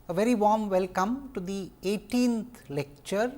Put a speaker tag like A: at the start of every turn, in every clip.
A: A very warm welcome to the 18th lecture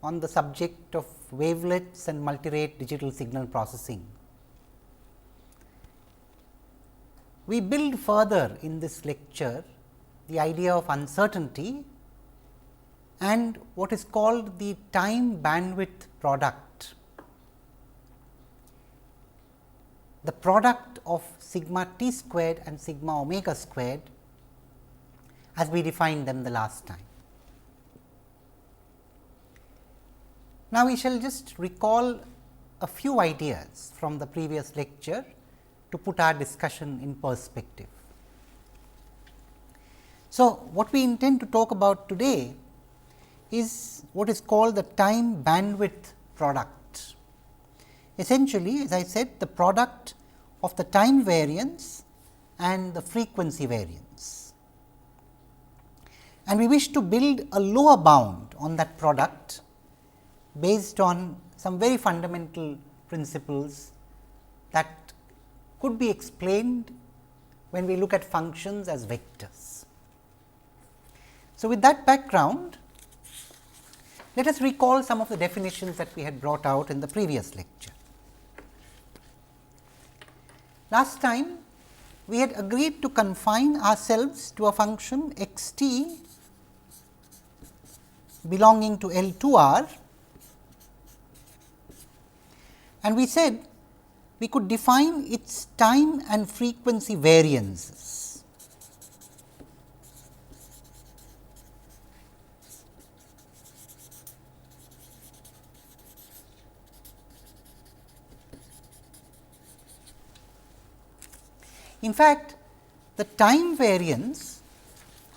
A: on the subject of wavelets and multirate digital signal processing. We build further in this lecture the idea of uncertainty and what is called the time bandwidth product. The product of sigma t squared and sigma omega squared as we defined them the last time. Now, we shall just recall a few ideas from the previous lecture to put our discussion in perspective. So, what we intend to talk about today is what is called the time bandwidth product. Essentially, as I said, the product of the time variance and the frequency variance. And we wish to build a lower bound on that product based on some very fundamental principles that could be explained when we look at functions as vectors. So, with that background, let us recall some of the definitions that we had brought out in the previous lecture. Last time, we had agreed to confine ourselves to a function x t belonging to L2R, and we said we could define its time and frequency variances. In fact, the time variance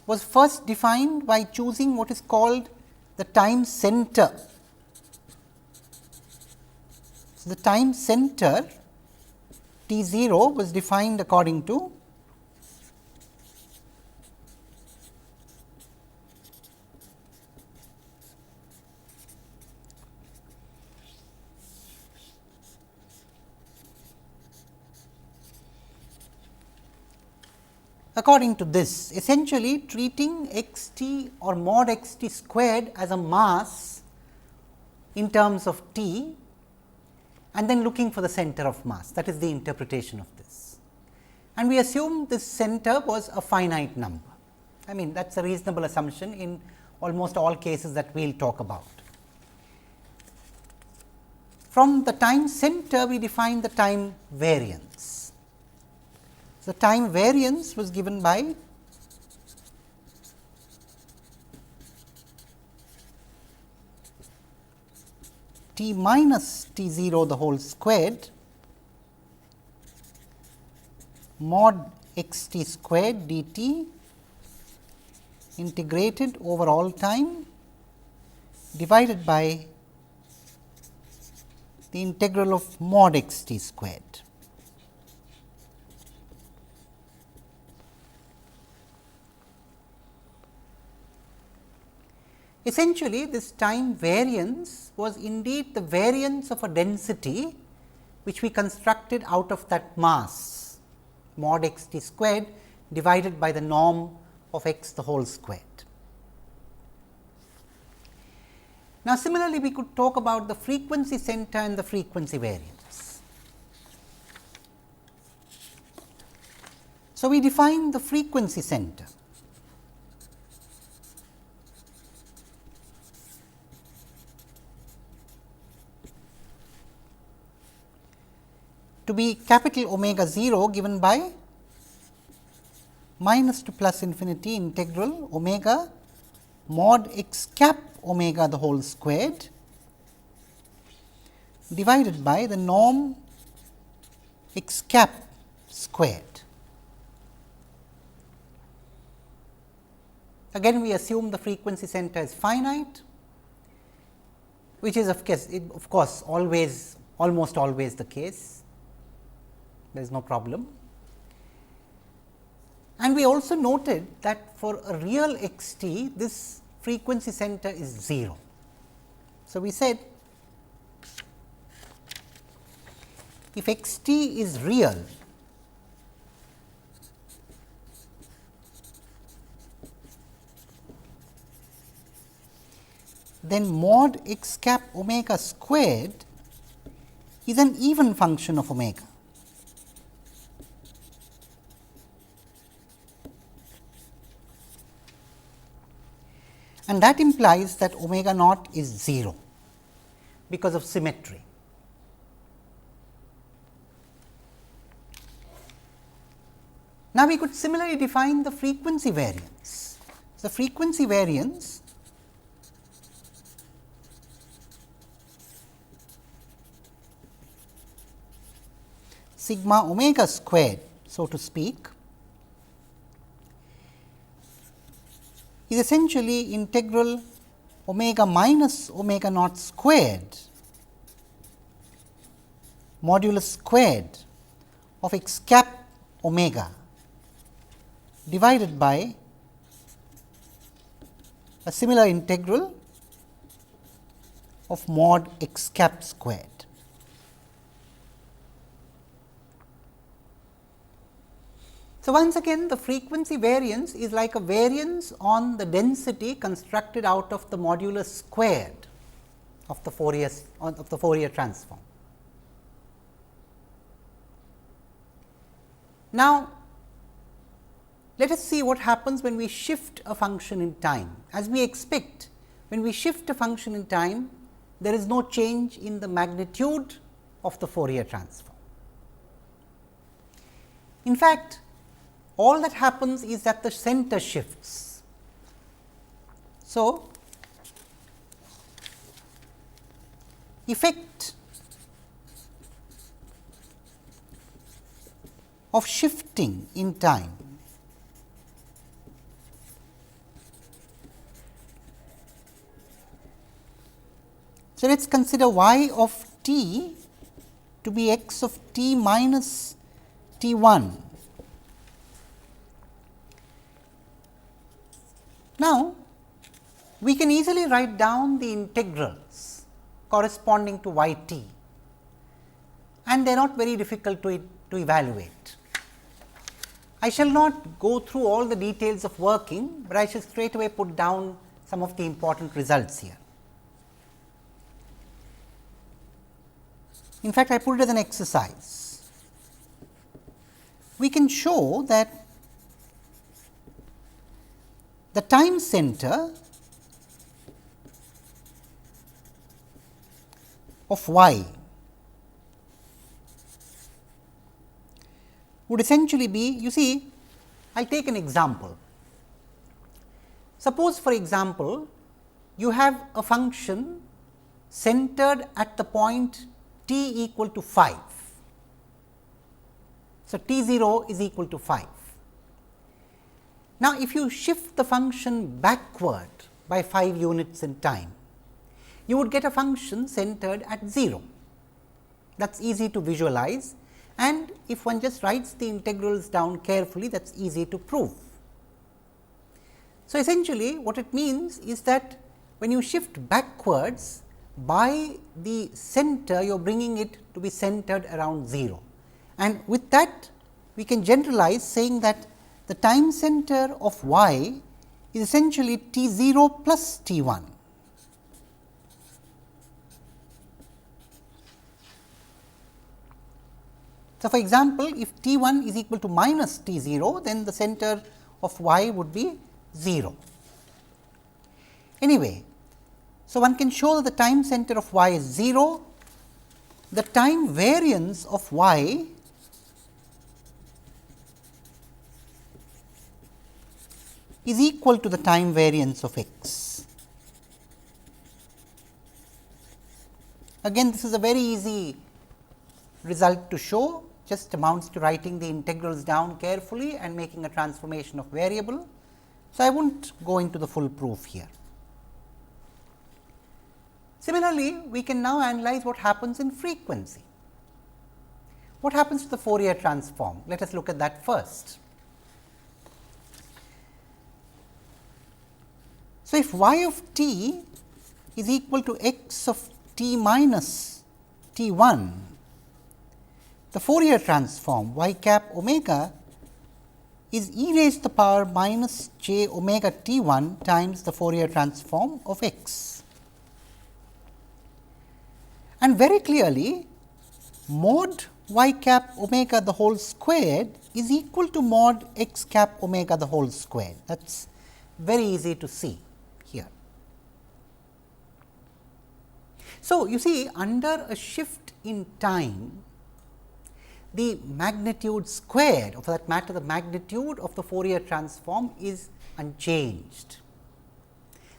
A: was first defined by choosing what is called the time center. So, the time center t 0 was defined according to this, essentially treating x t or mod x t squared as a mass in terms of t and then looking for the center of mass. That is the interpretation of this. And we assume this center was a finite number. I mean, that is a reasonable assumption in almost all cases that we will talk about. From the time center, we define the time variance. The time variance was given by t minus t 0 the whole squared mod x t squared d t integrated over all time divided by the integral of mod x t squared. Essentially, this time variance was indeed the variance of a density which we constructed out of that mass mod x t squared divided by the norm of x the whole squared. Now, similarly, we could talk about the frequency center and the frequency variance. So, we define the frequency center. To be capital omega 0 given by minus to plus infinity integral omega mod x cap omega the whole squared divided by the norm x cap squared. Again, we assume the frequency center is finite, which is of course always, almost always the case. There is no problem. And we also noted that for a real x t, this frequency center is 0. So, we said if x t is real, then mod x cap omega squared is an even function of omega. And that implies that omega naught is 0 because of symmetry. Now, we could similarly define the frequency variance. The frequency variance sigma omega squared, so to speak, is essentially integral omega minus omega naught squared modulus squared of x cap omega divided by a similar integral of mod x cap squared. So, once again the frequency variance is like a variance on the density constructed out of the modulus squared of the Fourier transform. Now, let us see what happens when we shift a function in time. As we expect, when we shift a function in time, there is no change in the magnitude of the Fourier transform. In fact, all that happens is that the center shifts. So, effect of shifting in time So, let us consider y of t to be x of t minus t 1. Now, we can easily write down the integrals corresponding to y t, and they are not very difficult to evaluate. I shall not go through all the details of working, but I shall straight away put down some of the important results here. In fact, I put it as an exercise. We can show that the time center of y would essentially be, you see, I will take an example. Suppose, for example, you have a function centered at the point t equal to 5. So, t 0 is equal to 5. Now, if you shift the function backward by 5 units in time, you would get a function centered at 0. That is easy to visualize, and if one just writes the integrals down carefully, that is easy to prove. So, essentially what it means is that when you shift backwards by the center, you are bringing it to be centered around 0, and with that we can generalize saying that the time center of y is essentially t 0 plus t 1. So, for example, if t 1 is equal to minus t 0, then the center of y would be 0. Anyway, so one can show that the time center of y is 0, the time variance of y is equal to the time variance of x. Again, this is a very easy result to show, just amounts to writing the integrals down carefully and making a transformation of variable. So, I will not go into the full proof here. Similarly, we can now analyze what happens in frequency. What happens to the Fourier transform? Let us look at that first. So, if y of t is equal to x of t minus t 1, the Fourier transform y cap omega is e raised to the power minus j omega t 1 times the Fourier transform of x. And very clearly mod y cap omega the whole squared is equal to mod x cap omega the whole squared. That is very easy to see here. So, you see under a shift in time, the magnitude squared, or for that matter the magnitude of the Fourier transform is unchanged.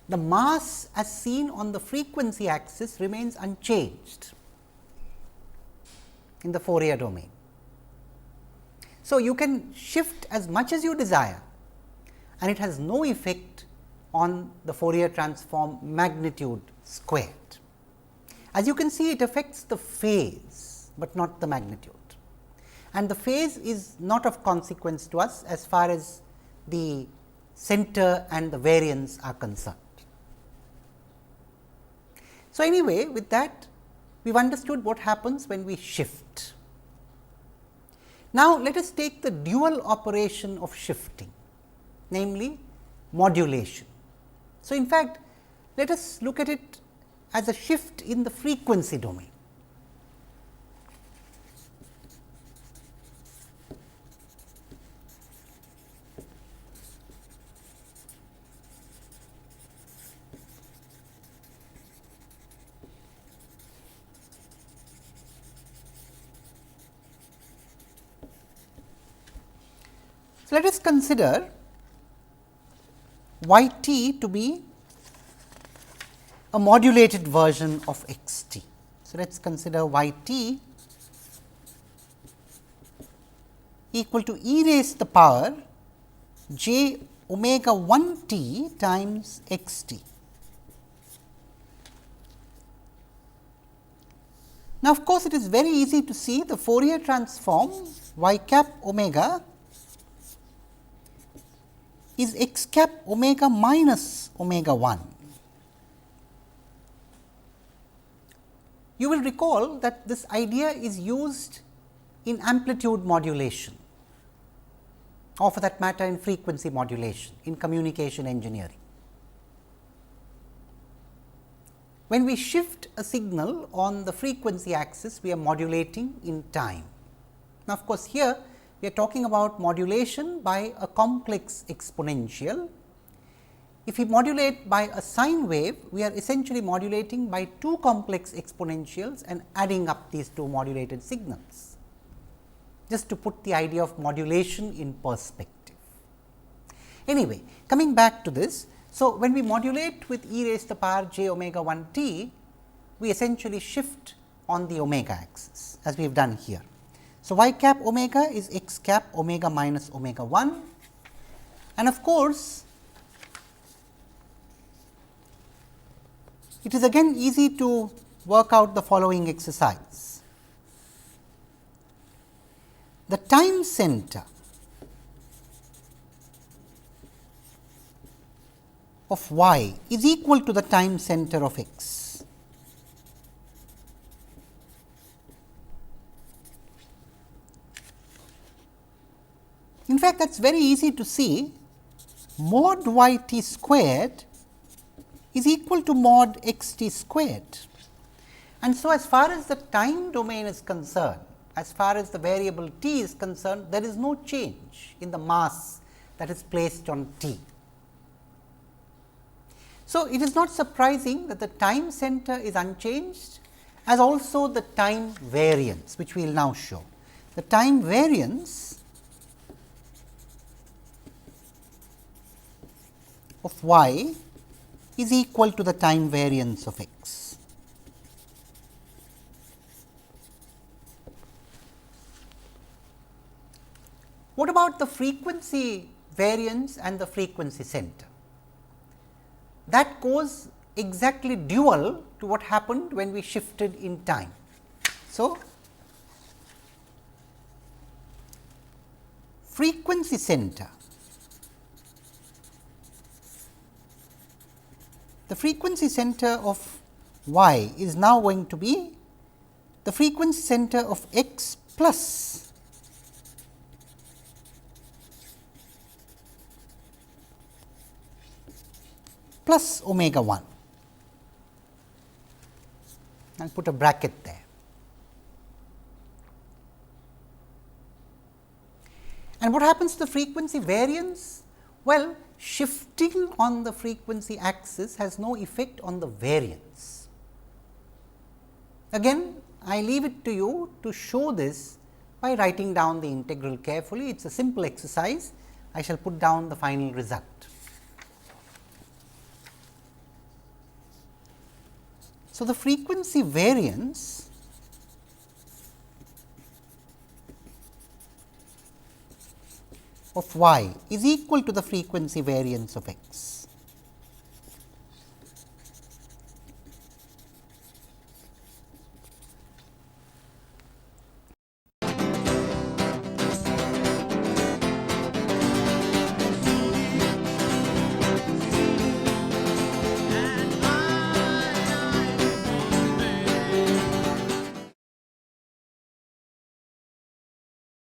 A: The mass as seen on the frequency axis remains unchanged in the Fourier domain. So, you can shift as much as you desire and it has no effect on the Fourier transform magnitude squared. As you can see, it affects the phase, but not the magnitude, and the phase is not of consequence to us as far as the center and the variance are concerned. So, anyway, with that we have understood what happens when we shift. Now, let us take the dual operation of shifting, namely modulation. So, in fact, let us look at it as a shift in the frequency domain. So, let us consider y t to be a modulated version of x t. So, let us consider y t equal to e raised to the power j omega 1 t times x t. Now, of course, it is very easy to see the Fourier transform y cap omega is x cap omega minus omega 1. You will recall that this idea is used in amplitude modulation, or for that matter in frequency modulation in communication engineering. When we shift a signal on the frequency axis, we are modulating in time. Now, of course, here we are talking about modulation by a complex exponential. If we modulate by a sine wave, we are essentially modulating by two complex exponentials and adding up these two modulated signals, just to put the idea of modulation in perspective. Anyway, coming back to this. So, when we modulate with e raised to the power j omega 1 t, we essentially shift on the omega axis, as we have done here. So, y cap omega is x cap omega minus omega 1, and of course, it is again easy to work out the following exercise. The time center of y is equal to the time center of x. In fact, that is very easy to see. Mod y t squared is equal to mod x t squared. And so, as far as the time domain is concerned, as far as the variable t is concerned, there is no change in the mass that is placed on t. So, it is not surprising that the time center is unchanged, as also the time variance, which we will now show. The time variance of y is equal to the time variance of x. What about the frequency variance and the frequency center? That goes exactly dual to what happened when we shifted in time. So, frequency center, the frequency center of y is now going to be the frequency center of x plus omega 1. I will put a bracket there. And what happens to the frequency variance? Well, shifting on the frequency axis has no effect on the variance. Again, I leave it to you to show this by writing down the integral carefully. It is a simple exercise. I shall put down the final result. So, the frequency variance of y is equal to the frequency variance of x.